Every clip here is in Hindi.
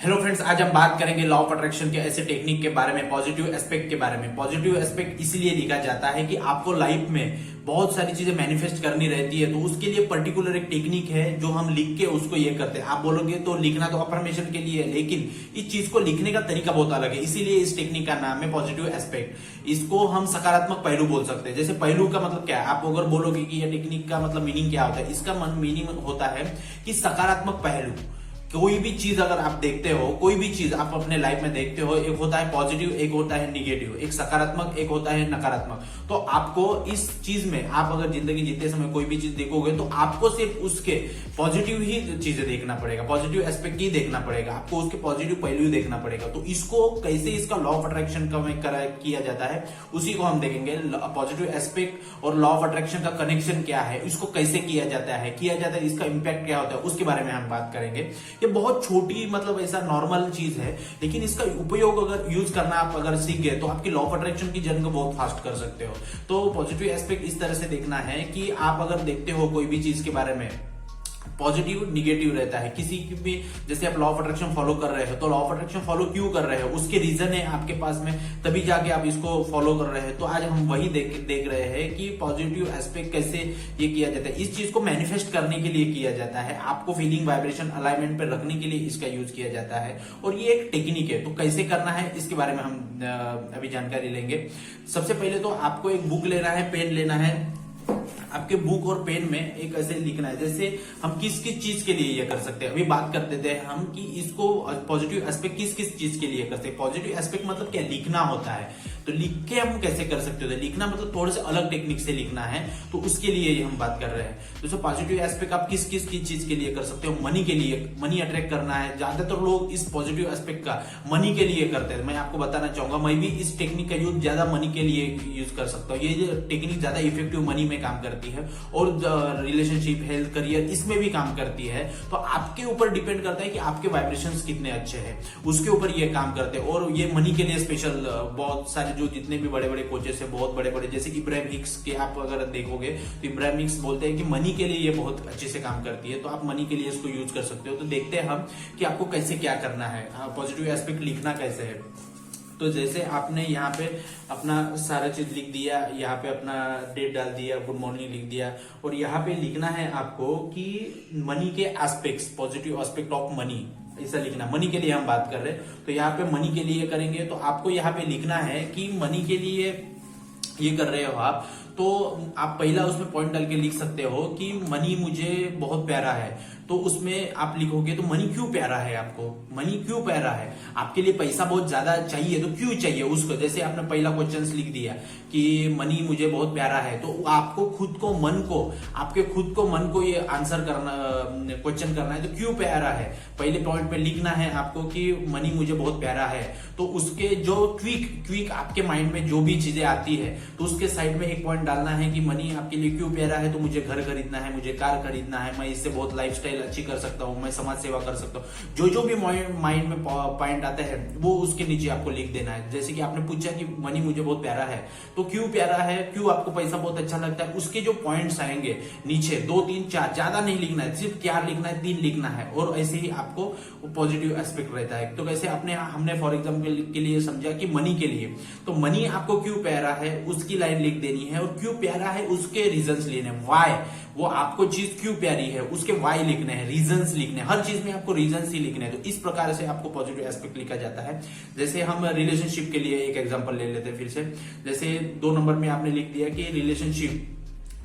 हेलो फ्रेंड्स, आज हम बात करेंगे लॉ ऑफ अट्रैक्शन के ऐसे टेक्निक के बारे में, पॉजिटिव एस्पेक्ट के बारे में। पॉजिटिव एस्पेक्ट इसलिए लिखा जाता है कि आपको लाइफ में बहुत सारी चीजें मैनिफेस्ट करनी रहती है, तो उसके लिए पर्टिकुलर एक टेक्निक है जो हम लिख के उसको ये करते हैं। आप बोलोगे तो लिखना तो अफर्मेशन के लिए है, लेकिन इस चीज को लिखने का तरीका बहुत अलग है, इसीलिए इस टेक्निक का नाम है पॉजिटिव एस्पेक्ट। इसको हम सकारात्मक पहलू बोल सकते हैं। जैसे पहलू का मतलब क्या है, आप अगर बोलोगे कि ये टेक्निक का मतलब मीनिंग क्या होता है, इसका मीनिंग होता है कि सकारात्मक पहलू। कोई भी चीज अगर आप देखते हो, कोई भी चीज आप अपने लाइफ में देखते हो, एक होता है पॉजिटिव, एक होता है निगेटिव, एक सकारात्मक, एक होता है नकारात्मक। तो आपको इस चीज में, आप अगर जिंदगी जीते समय कोई भी चीज देखोगे तो आपको सिर्फ उसके पॉजिटिव ही चीजें देखना पड़ेगा, पॉजिटिव एस्पेक्ट ही देखना पड़ेगा, आपको उसके पॉजिटिव पहलू देखना पड़ेगा। तो इसको कैसे, इसका लॉ ऑफ अट्रैक्शन का किया जाता है, उसी को हम देखेंगे। पॉजिटिव एस्पेक्ट और लॉ ऑफ अट्रैक्शन का कनेक्शन क्या है, इसको कैसे किया जाता है, इसका इंपैक्ट क्या होता है, उसके बारे में हम बात करेंगे। ये बहुत छोटी, मतलब ऐसा नॉर्मल चीज है, लेकिन इसका उपयोग अगर यूज करना आप अगर सीख गए तो आपकी लॉ ऑफ अट्रैक्शन की जर्नी को बहुत फास्ट कर सकते हो। तो पॉजिटिव एस्पेक्ट इस तरह से देखना है कि आप अगर देखते हो कोई भी चीज के बारे में, पॉजिटिव निगेटिव रहता है किसी की भी। जैसे आप लॉ ऑफ अट्रैक्शन फॉलो कर रहे हो, तो लॉ ऑफ अट्रैक्शन फॉलो क्यों कर रहे हो, उसके रीजन है आपके पास में, तभी जाके आप इसको फॉलो कर रहे हैं। तो आज हम वही देख रहे हैं कि पॉजिटिव एस्पेक्ट कैसे ये किया जाता है। इस चीज को मैनिफेस्ट करने के लिए किया जाता है, आपको फीलिंग, वाइब्रेशन, अलाइनमेंट पे रखने के लिए इसका यूज किया जाता है, और ये एक टेक्निक है। तो कैसे करना है इसके बारे में हम अभी जानकारी लेंगे। सबसे पहले तो आपको एक बुक लेना है, पेन लेना है। आपके बुक और पेन में एक ऐसे लिखना है, जैसे हम किस किस चीज के लिए ये कर सकते हैं। अभी बात करते थे हम कि इसको पॉजिटिव एस्पेक्ट किस किस चीज के लिए कर सकते हैं। पॉजिटिव एस्पेक्ट मतलब क्या, लिखना होता है। तो लिख के हम कैसे कर सकते हो, तो लिखना मतलब थोड़े से अलग टेक्निक से लिखना है, तो उसके लिए हम बात कर रहे हैं। तो पॉजिटिव एस्पेक्ट आप किस किस चीज के लिए कर सकते हो। मनी के लिए, मनी अट्रैक्ट करना है, ज्यादातर लोग इस पॉजिटिव एस्पेक्ट का मनी के लिए करते हैं। मैं आपको बताना चाहूंगा, मैं भी इस टेक्निक का यूज ज्यादा मनी के लिए यूज कर सकता हूँ। ये टेक्निक ज्यादा इफेक्टिव मनी में काम करती है, और रिलेशनशिप, हेल्थ, करियर, इसमें भी काम करती है। तो आपके ऊपर डिपेंड करता है कि आपके वाइब्रेशंस कितने अच्छे हैं, उसके ऊपर ये काम करते हैं। और ये मनी के लिए स्पेशल बहुत सारे, जो जितने भी बड़े बड़े कोचेस है, बहुत बड़े बड़े, जैसे इब्राहिम हिक्स के आप अगर देखोगे तो इब्राहिम हिक्स बोलते हैं कि मनी के लिए ये बहुत अच्छे से काम करती है। तो आप मनी के लिए इसको यूज कर सकते हो। तो देखते हैं हम कि आपको कैसे क्या करना है, पॉजिटिव एस्पेक्ट लिखना कैसे है। तो जैसे आपने यहाँ पे अपना सारा चीज लिख दिया, यहाँ पे अपना डेट डाल दिया, गुड मॉर्निंग लिख दिया, और यहाँ पे लिखना है आपको कि मनी के aspects, positive aspect of money, ऐसा लिखना। मनी के लिए हम बात कर रहे हैं, तो यहाँ पे मनी के लिए करेंगे। तो आपको यहाँ पे लिखना है कि मनी के लिए ये कर रहे हो आप, तो आप पहला उसमें पॉइंट डाल के लिख सकते हो कि मनी मुझे बहुत प्यारा है। तो उसमें आप लिखोगे तो मनी क्यों प्यारा है आपको, मनी क्यों प्यारा है, आपके लिए पैसा बहुत ज्यादा चाहिए तो क्यों चाहिए उसको। जैसे आपने पहला क्वेश्चन लिख दिया कि मनी मुझे बहुत प्यारा है, तो आपको खुद को, मन को, आपके खुद को, मन को ये आंसर करना, क्वेश्चन करना है, तो क्यों प्यारा है। पहले पॉइंट पे लिखना है आपको कि मनी मुझे बहुत प्यारा है। तो उसके जो क्विक आपके माइंड में जो भी चीजें आती है, तो उसके साइड में एक पॉइंट डालना है कि मनी आपके लिए क्यों प्यारा है। तो मुझे घर खरीदना है, मुझे कार खरीदना है, मैं इससे बहुत लाइफस्टाइल अच्छी कर सकता हूँ, मैं समाज सेवा कर सकता हूँ। जो भी माइंड में पॉइंट आता है वो उसके नीचे आपको लिख देना है। जैसे कि आपने पूछा कि मनी मुझे बहुत प्यारा है, तो क्यों प्यारा है, क्यों आपको पैसा बहुत अच्छा लगता है, उसके जो पॉइंट्स आएंगे नीचे 2 3 4, ज्यादा नहीं लिखना है, सिर्फ 4 लिखना है, 3 लिखना है, और ऐसे ही आपको पॉजिटिव एस्पेक्ट रहता है। तो वैसे हमने फॉर एग्जाम्पल के लिए समझा कि मनी के लिए, तो मनी आपको क्यों प्यारा है उसकी लाइन लिख देनी है, और क्यों प्यारा है उसके रीजंस लेने, वाई, वो आपको चीज क्यों प्यारी है उसके वाई लिखने हैं, रीजंस लिखने हैं। हर चीज में आपको रीजंस ही लिखने हैं। तो इस प्रकार से आपको पॉजिटिव एस्पेक्ट लिखा जाता है। जैसे हम रिलेशनशिप के लिए एक एग्जांपल ले लेते हैं फिर से। जैसे 2 नंबर में आपने लिख दिया कि रिलेशनशिप,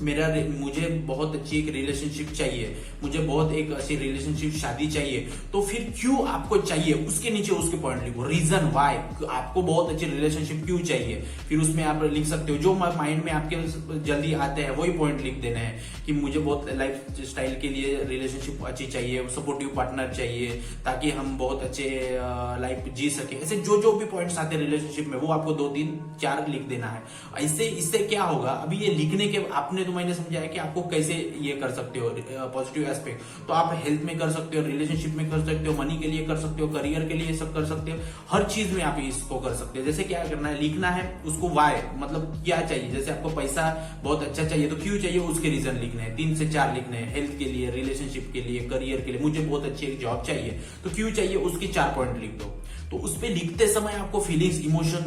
मुझे बहुत अच्छी एक रिलेशनशिप चाहिए, मुझे बहुत एक अच्छी रिलेशनशिप, शादी चाहिए। तो फिर क्यों आपको चाहिए उसके नीचे उसके पॉइंट लिखो, रीजन वाई, आपको बहुत अच्छी रिलेशनशिप क्यों चाहिए। फिर उसमें आप लिख सकते हो जो माइंड में आपके जल्दी आते हैं वही पॉइंट लिख देने हैं कि मुझे बहुत लाइफ स्टाइल के लिए रिलेशनशिप अच्छी चाहिए, सपोर्टिव पार्टनर चाहिए, ताकि हम बहुत अच्छे लाइफ जी सके। ऐसे जो भी पॉइंट्स आते हैं रिलेशनशिप में, वो आपको 2 3 4 लिख देना है। ऐसे इससे क्या होगा, अभी ये लिखने के आपने तो मैंने समझाया कि आपको कैसे ये कर सकते हो पॉजिटिव एस्पेक्ट। तो आप हेल्थ में कर सकते हो, रिलेशनशिप में कर सकते हो, मनी के लिए कर सकते हो, करियर के लिए सब कर सकते हो, हर चीज में आप इसको कर सकते हो। जैसे क्या करना है, लिखना है उसको वाई, मतलब क्या चाहिए। जैसे आपको पैसा बहुत अच्छा चाहिए तो क्यों चाहिए, उसके रीजन लिखने हैं, 3 से 4 लिखने हैं। हेल्थ के लिए, रिलेशनशिप के लिए, करियर के लिए, मुझे बहुत अच्छी एक जॉब चाहिए तो क्यों चाहिए, उसके 4 पॉइंट लिख दो। तो उस पे लिखते समय आपको फीलिंग्स, इमोशन,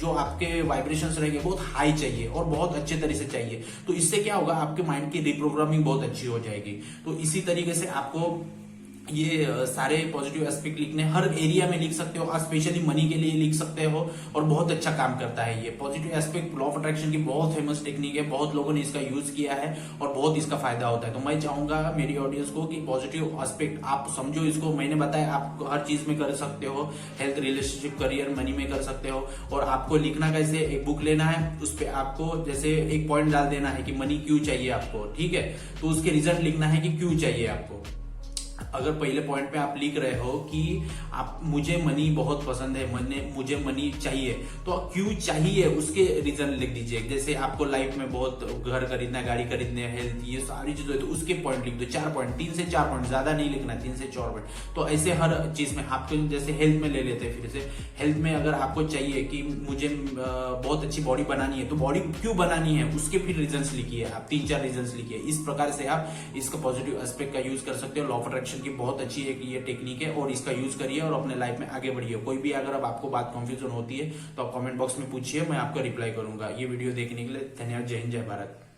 जो आपके वाइब्रेशंस रहेंगे बहुत हाई चाहिए और बहुत अच्छे तरीके से चाहिए। तो इससे क्या होगा, आपके माइंड की रिप्रोग्रामिंग बहुत अच्छी हो जाएगी। तो इसी तरीके से आपको ये सारे पॉजिटिव एस्पेक्ट लिखने हर एरिया में लिख सकते हो, और स्पेशली मनी के लिए लिख सकते हो, और बहुत अच्छा काम करता है ये positive aspect. Law of attraction की बहुत फेमस टेक्निक है, बहुत लोगों ने इसका यूज किया है और बहुत इसका फायदा होता है। तो मैं चाहूंगा मेरी ऑडियंस को कि पॉजिटिव एस्पेक्ट आप समझो इसको, मैंने बताया आप हर चीज में कर सकते हो, हेल्थ, रिलेशनशिप, करियर, मनी में कर सकते हो। और आपको लिखना कैसे, एक बुक लेना है, उस पर आपको जैसे एक पॉइंट डाल देना है कि मनी क्यों चाहिए आपको, ठीक है, तो उसके रिजल्ट लिखना है कि क्यों चाहिए आपको। अगर पहले पॉइंट पे आप लिख रहे हो कि आप, मुझे मनी बहुत पसंद है, मुझे मनी चाहिए, तो क्यों चाहिए उसके रीजन लिख दीजिए। जैसे आपको लाइफ में बहुत घर खरीदना है, गाड़ी खरीदने, हेल्थ, ये सारी चीजें, तो उसके पॉइंट लिख दो, 4 पॉइंट, 3 से 4 पॉइंट, ज्यादा नहीं लिखना, 3 से 4 पॉइंट। तो ऐसे हर चीज में आपको, जैसे हेल्थ में ले लेते हैं फिर से, हेल्थ में अगर आपको चाहिए कि मुझे बहुत अच्छी बॉडी बनानी है, तो बॉडी क्यों बनानी है उसके फिर रीजन लिखिए, आप 3-4 रीजन लिखिए। इस प्रकार से आप इसका पॉजिटिव एस्पेक्ट का यूज कर सकते हो। लॉ ऑफ अट्रैक्शन की बहुत अच्छी एक ये टेक्निक है और इसका यूज करिए और अपने लाइफ में आगे बढ़िए। कोई भी अगर अब आपको बात कंफ्यूजन होती है तो आप कमेंट बॉक्स में पूछिए, मैं आपको रिप्लाई करूंगा। ये वीडियो देखने के लिए धन्यवाद। जय हिंद, जय भारत।